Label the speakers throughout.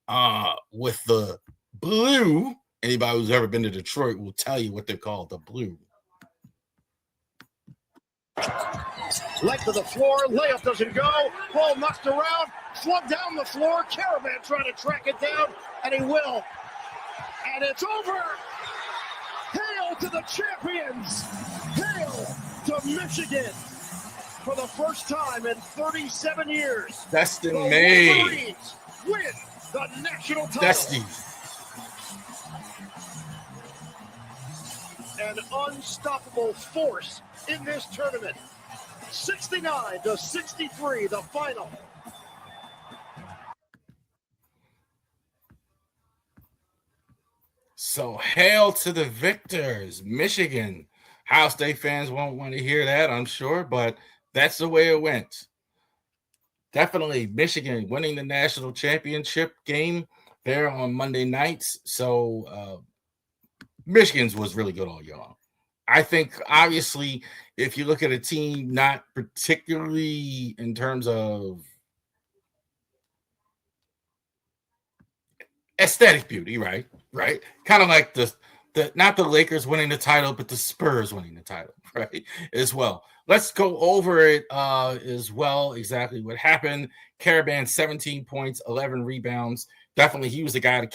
Speaker 1: over with the blue. Anybody who's ever been to Detroit will tell you what they're called, the blue.
Speaker 2: Length of the floor, layup doesn't go, ball knocked around, flung down the floor, Caravan trying to track it down, and he will. And it's over! Hail to the champions! Hail to Michigan! For the first time in 37 years,
Speaker 1: Destin
Speaker 2: the
Speaker 1: May
Speaker 2: Wolverines win the national title.
Speaker 1: Dusty.
Speaker 2: An unstoppable force in this tournament. 69-63, the final.
Speaker 1: So hail to the victors, Michigan. Ohio State fans won't want to hear that, I'm sure, but that's the way it went. Definitely Michigan winning the national championship game there on Monday nights. So Michigan's was really good all year long. I think, obviously, if you look at a team not particularly in terms of aesthetic beauty, right? Kind of like the not the Lakers winning the title, but the Spurs winning the title, right? As well. Let's go over it as well, exactly what happened. Caravan, 17 points, 11 rebounds. Definitely he was the guy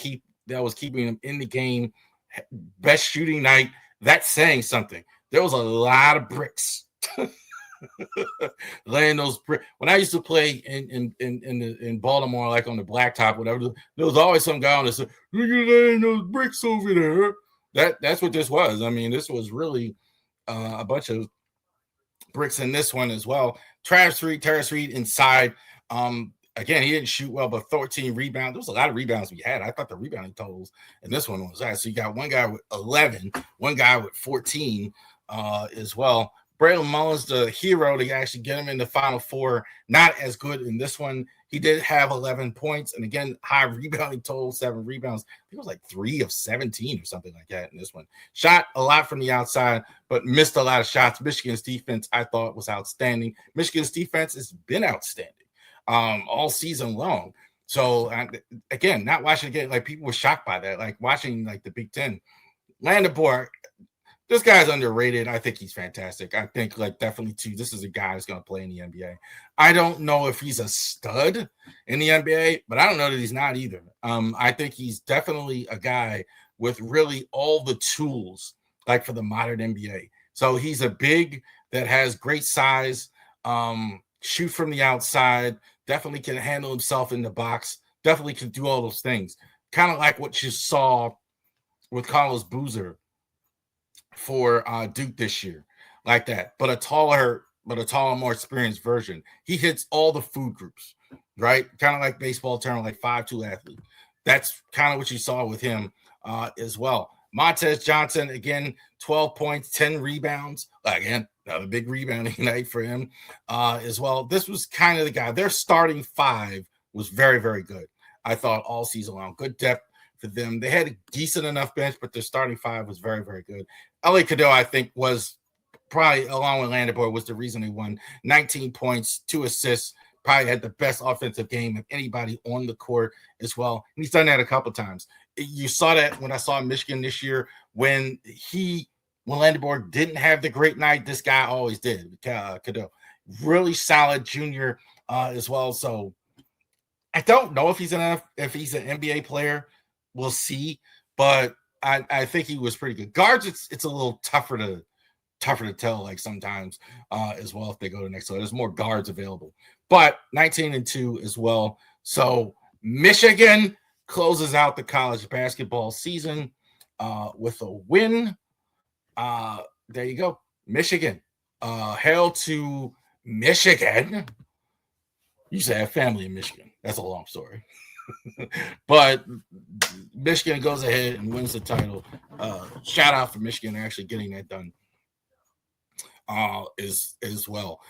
Speaker 1: that was keeping him in the game. Best shooting night. That's saying something. There was a lot of bricks. Laying those bricks. When I used to play in Baltimore, like on the blacktop, whatever, there was always some guy on this. Look at laying those bricks over there. That's what this was. I mean, this was really a bunch of bricks in this one as well. Terrace Reed inside. Again, he didn't shoot well, but 13 rebounds. There was a lot of rebounds we had. I thought the rebounding totals in this one was high. So you got one guy with 11, one guy with 14 as well. Braylon Mullins, the hero, to actually get him in the Final Four. Not as good in this one. He did have 11 points. And again, high rebounding total, 7 rebounds. I think it was like 3 of 17 or something like that in this one. Shot a lot from the outside, but missed a lot of shots. Michigan's defense, I thought, was outstanding. Michigan's defense has been outstanding all season long. So, again, not watching again, like people were shocked by that. Like watching like the Big Ten. Landabor, this guy's underrated. I think he's fantastic. I think like definitely too, this is a guy who's going to play in the NBA. I don't know if he's a stud in the NBA, but I don't know that he's not either. I think he's definitely a guy with really all the tools like for the modern NBA. So he's a big that has great size, shoot from the outside, definitely can handle himself in the box, definitely can do all those things. Kind of like what you saw with Carlos Boozer for Duke this year, like that, but a taller, more experienced version. He hits all the food groups, right? Kind of like baseball term, like 5'2" athlete. That's kind of what you saw with him as well. Montez Johnson, again, 12 points, 10 rebounds. Again, another big rebounding night for him as well. This was kind of the guy. Their starting 5 was very, very good, I thought, all season long. Good depth for them. They had a decent enough bench, but their starting 5 was very, very good. L.A. Cadeau, I think, was probably, along with Landabor, was the reason he won. 19 points, 2 assists, probably had the best offensive game of anybody on the court as well. And he's done that a couple times. You saw that when I saw Michigan this year, when Landabor didn't have the great night, this guy always did. Cadeau, really solid junior as well. So I don't know if he's an NBA player. We'll see, but I think he was pretty good. Guards, it's a little tougher to tell, like sometimes as well if they go to the next level. There's more guards available, but 19-2 as well. So Michigan closes out the college basketball season with a win. There you go, Michigan. Hail to Michigan. You used to have family in Michigan. That's a long story. But Michigan goes ahead and wins the title. Shout out for Michigan actually getting that done as well.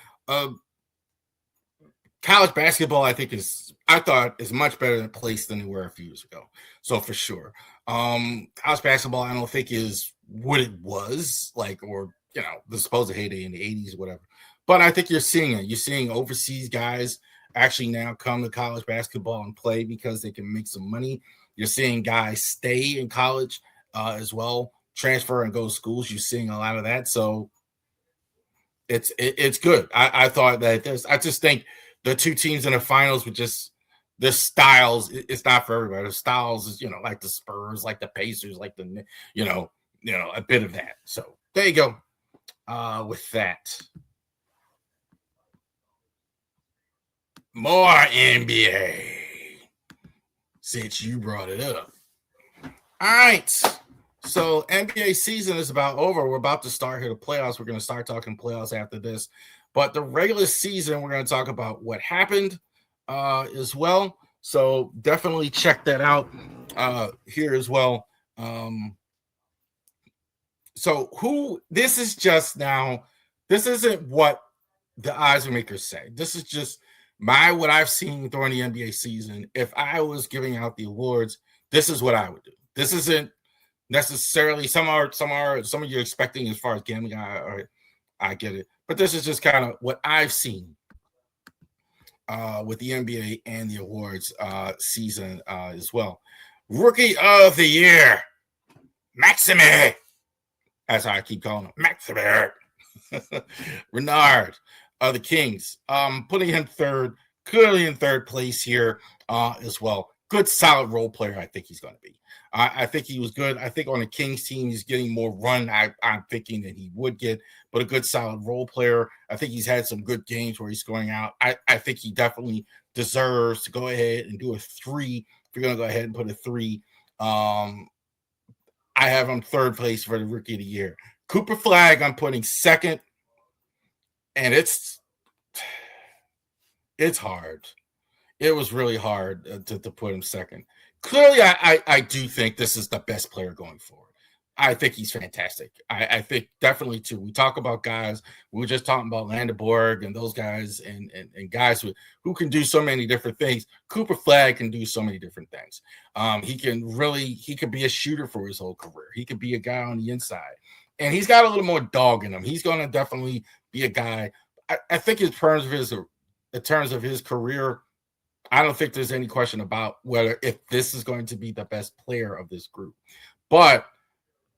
Speaker 1: College basketball, I thought is much better than place than they were a few years ago. So for sure. College basketball, I don't think is what it was like, or the supposed heyday in the 80s or whatever. But I think you're seeing it. You're seeing overseas guys actually now come to college basketball and play because they can make some money. You're seeing guys stay in college as well, transfer and go to schools. You're seeing a lot of that. So it's good. I thought that I just think the two teams in the finals with just the styles, it's not for everybody. The styles is, like the Spurs, like the Pacers, like the, a bit of that. So there you go. With that, more NBA, since you brought it up. All right. So NBA season is about over. We're about to start here the playoffs. We're going to start talking playoffs after this. But the regular season, we're going to talk about what happened as well. So definitely check that out here as well. So this is just now, this isn't what the odds makers say. This is just what I've seen during the NBA season. If I was giving out the awards, this is what I would do. This isn't necessarily some of you expecting as far as gambling. I get it, but this is just kind of what I've seen with the NBA and the awards season as well. Rookie of the Year, Maxime. That's how I keep calling him, Maxime. Renard of the Kings, putting him clearly in third place here as well. Good, solid role player. I think he's going to be. I think he was good. I think on the Kings team, he's getting more run. I'm thinking that he would get, but a good, solid role player. I think he's had some good games where he's going out. I think he definitely deserves to go ahead and do a 3. If you're going to go ahead and put a 3, I have him third place for the Rookie of the Year. Cooper Flag, I'm putting second, and it's hard. It was really hard to put him second. Clearly, I do think this is the best player going forward. I think he's fantastic. I think definitely, too. We talk about guys. We were just talking about Landenborg and those guys and guys who can do so many different things. Cooper Flag can do so many different things. He could be a shooter for his whole career. He could be a guy on the inside. And he's got a little more dog in him. He's going to definitely be a guy. I think in terms of his career, I don't think there's any question about if this is going to be the best player of this group. But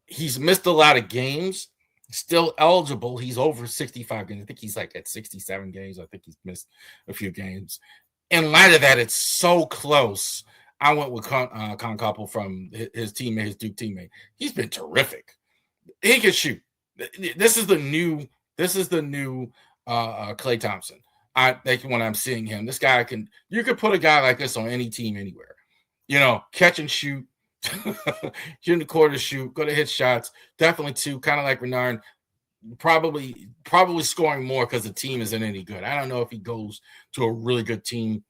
Speaker 1: he's missed a lot of games, still eligible. He's over 65 games. I think he's like at 67 games. I think he's missed a few games. In light of that, it's so close. I went with Con Couple from his teammate, his Duke teammate. He's been terrific. He can shoot. This is the new Klay Thompson. I think when I'm seeing him, this guy you could put a guy like this on any team anywhere. Catch and shoot, shoot in the quarter, shoot, go to hit shots. Definitely too, kind of like Renard, probably scoring more because the team isn't any good. I don't know if he goes to a really good team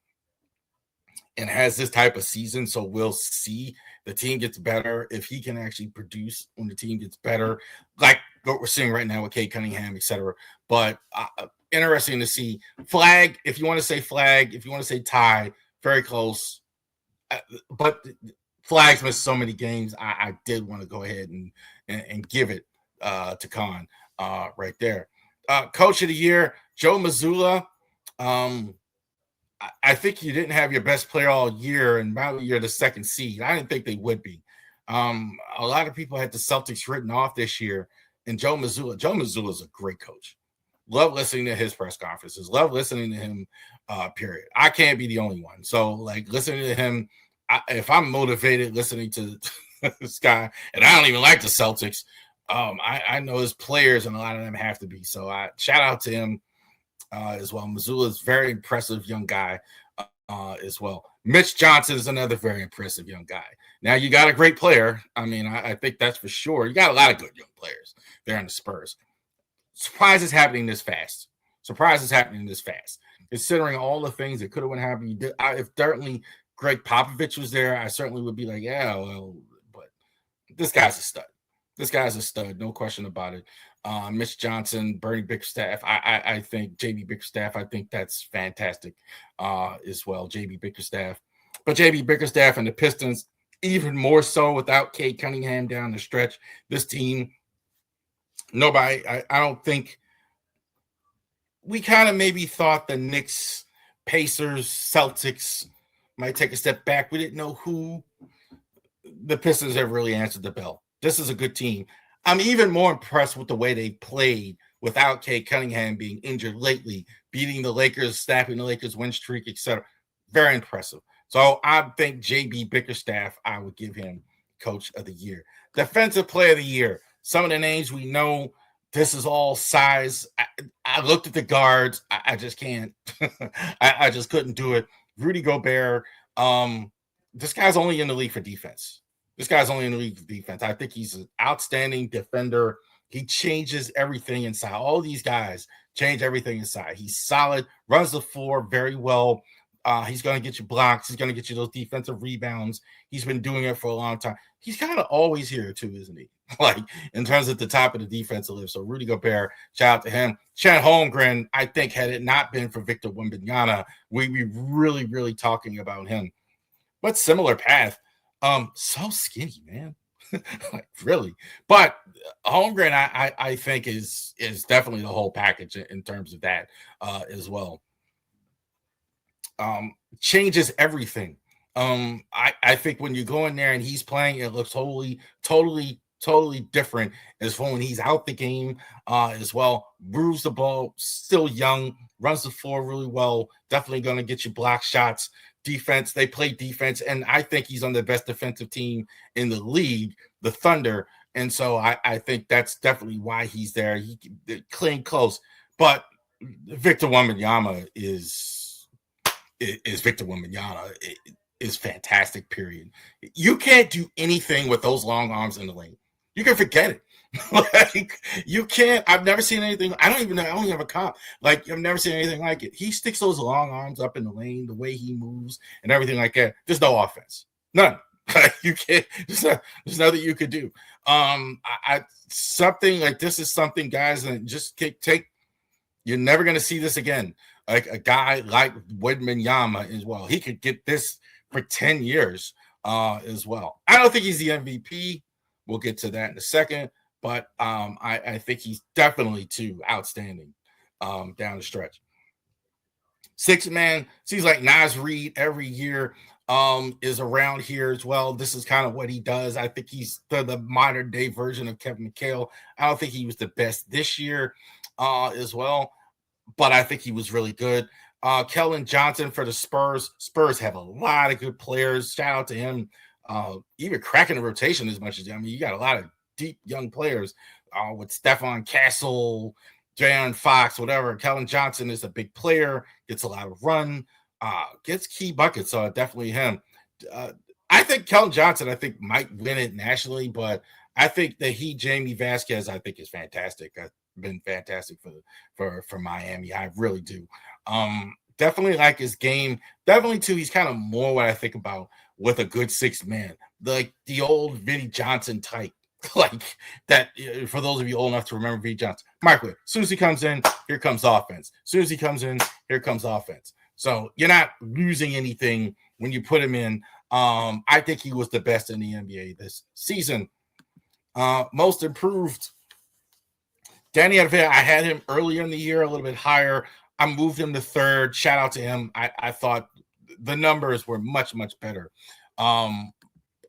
Speaker 1: and has this type of season. So we'll see. The team gets better if he can actually produce when the team gets better, like what we're seeing right now with Cade Cunningham, etc. But interesting to see. Flag, if you want to say flag, if you want to say tie, very close. But Flag's missed so many games. I did want to go ahead and give it to Con right there. Coach of the Year, Joe Mazzulla. I think you didn't have your best player all year, and probably you're the second seed. I didn't think they would be. A lot of people had the Celtics written off this year, and Joe Mazzulla is a great coach. Love listening to his press conferences. Love listening to him, period. I can't be the only one. So, listening to him, if I'm motivated listening to this guy, and I don't even like the Celtics, I know his players, and a lot of them have to be. So, shout out to him as well. Mazzulla is very impressive young guy as well. Mitch Johnson is another very impressive young guy. Now, you got a great player. I mean, I think that's for sure. You got a lot of good young players there in the Spurs. Surprise is happening this fast. Considering all the things that could have happened. If certainly Greg Popovich was there, I certainly would be like, yeah, well, but this guy's a stud. No question about it. Mitch Johnson, Bernie Bickerstaff. I think JB Bickerstaff, I think that's fantastic as well. JB Bickerstaff. But JB Bickerstaff and the Pistons, even more so without Cade Cunningham down the stretch. This team, nobody, I don't think we kind of maybe thought the Knicks Pacers, Celtics might take a step back. We didn't know who. The Pistons have really answered the bell. This is a good team. I'm even more impressed with the way they played without Cade Cunningham being injured lately, beating the Lakers, snapping the Lakers win streak, etc. Very impressive. So I think JB Bickerstaff, I would give him Coach of the Year. Defensive Player of the Year. Some of the names we know. This is all size. I looked at the guards. I just can't. I just couldn't do it. Rudy Gobert. This guy's only in the league for defense. I think he's an outstanding defender. He changes everything inside. All these guys change everything inside. He's solid, runs the floor very well. He's going to get you blocks. He's going to get you those defensive rebounds. He's been doing it for a long time. He's kind of always here too, isn't he? Like in terms of the top of the defensive list. So Rudy Gobert, shout out to him. Chet Holmgren, I think had it not been for Victor Wembanyama, we'd be really, really talking about him. But similar path. So skinny, man. Like really. But Holmgren, I think is definitely the whole package in terms of that as well. Changes everything. I think when you go in there and he's playing, it looks totally different as for when he's out the game as well. Moves the ball, still young, runs the floor really well. Definitely going to get you block shots. Defense, they play defense, and I think he's on the best defensive team in the league, the Thunder. And so I think that's definitely why he's there. He clean close, but Victor Wembanyama is Victor Wembanyama is fantastic. Period. You can't do anything with those long arms in the lane. You can forget it. Like you can't. I've never seen anything. I don't even know. I only have a comp. Like I've never seen anything like it. He sticks those long arms up in the lane, the way he moves and everything like that. There's no offense. None. You can't. There's nothing you could do. Something like this is something, guys, and just take. You're never gonna see this again. Like a guy like Wembanyama as well. He could get this for 10 years as well. I don't think he's the MVP. We'll get to that in a second. But I think he's definitely too outstanding down the stretch. Sixth man, seems like Naz Reid every year is around here as well. This is kind of what he does. I think he's the modern day version of Kevin McHale. I don't think he was the best this year as well, but I think he was really good. Kellen Johnson for the Spurs. Spurs have a lot of good players. Shout out to him. Even cracking the rotation as much as you got a lot of deep young players with Stephon Castle, Jaron Fox, whatever. Kellen Johnson is a big player, gets a lot of run, gets key buckets. So definitely him. I think Kellen Johnson, might win it nationally, but I think that Jamie Vasquez, I think is fantastic. I've been fantastic for Miami. I really do. Definitely like his game. Definitely too. He's kind of more what I think about with a good sixth man, like the old Vinnie Johnson type. Like that, for those of you old enough to remember V. Johnson, microwave. As soon as he comes in, here comes offense. As soon as he comes in, here comes offense. So you're not losing anything when you put him in. I think he was the best in the NBA this season. Most improved, Danny Advia. I had him earlier in the year, a little bit higher. I moved him to third. Shout out to him. I thought the numbers were much better.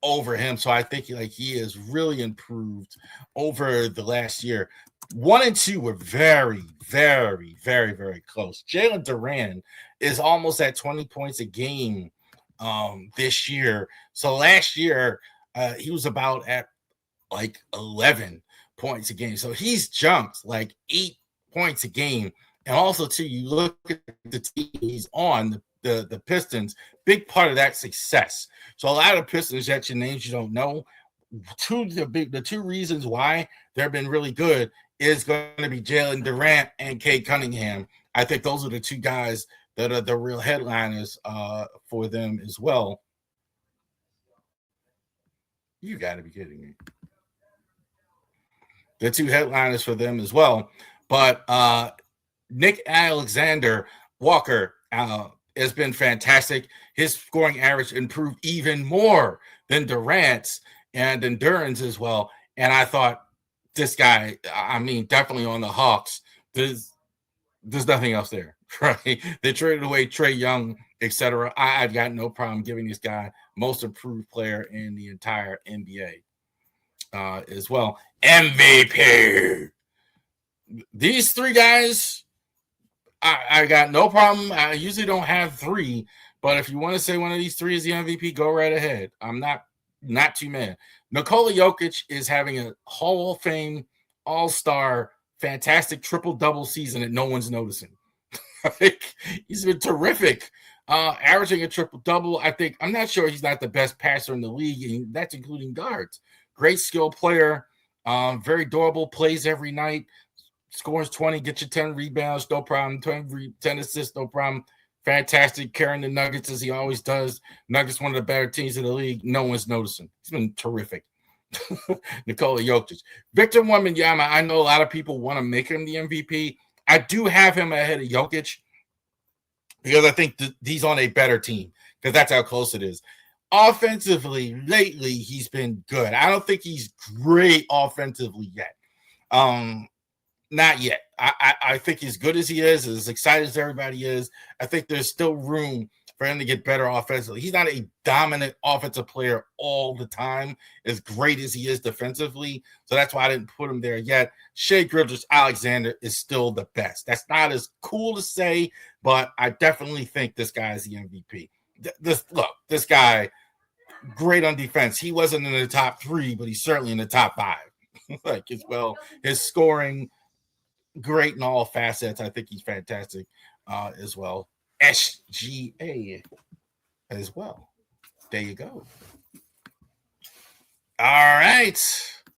Speaker 1: Over him. So I think he has really improved over the last year. 1 and 2 were very close. Jalen Duran is almost at 20 points a game this year. So last year he was about at like 11 points a game. So he's jumped like 8 points a game. And also too, you look at the team he's on, the Pistons, big part of that success. So a lot of Pistons that your names you don't know, the two reasons why they've been really good is going to be Jalen Durant and Cade Cunningham. I think those are the two guys that are the real headliners for them as well. You got to be kidding me. The two headliners for them as well. But Nick Alexander Walker has been fantastic. His scoring average improved even more than Durant's and then Duran's as well. And I thought this guy, definitely on the Hawks, there's nothing else there. right? They traded away Trae Young, etc. I've got no problem giving this guy most improved player in the entire NBA as well. MVP. These three guys, I got no problem. I usually don't have three, but if you want to say one of these three is the MVP, go right ahead. I'm not too mad. Nikola Jokić is having a Hall of Fame All-Star fantastic triple-double season that no one's noticing. He's been terrific, averaging a triple-double. I'm not sure he's not the best passer in the league, and that's including guards. Great skill player, very durable, plays every night, scores 20, get you 10 rebounds, no problem, 10 assists, no problem. Fantastic, carrying the Nuggets as he always does. Nuggets, one of the better teams in the league. No one's noticing. He's been terrific. Nikola Jokić. Victor Wembanyama, I know a lot of people want to make him the MVP. I do have him ahead of Jokić because I think he's on a better team because that's how close it is. Offensively, lately, he's been good. I don't think he's great offensively yet. Not yet. I think as good as he is, as excited as everybody is, I think there's still room for him to get better offensively. He's not a dominant offensive player all the time, as great as he is defensively. So that's why I didn't put him there yet. Shai Gilgeous-Alexander is still the best. That's not as cool to say, but I definitely think this guy is the MVP. This guy, great on defense. He wasn't in the top 3, but he's certainly in the top 5. As well, his scoring, great in all facets. I think he's fantastic as well. SGA as well. There you go. All right.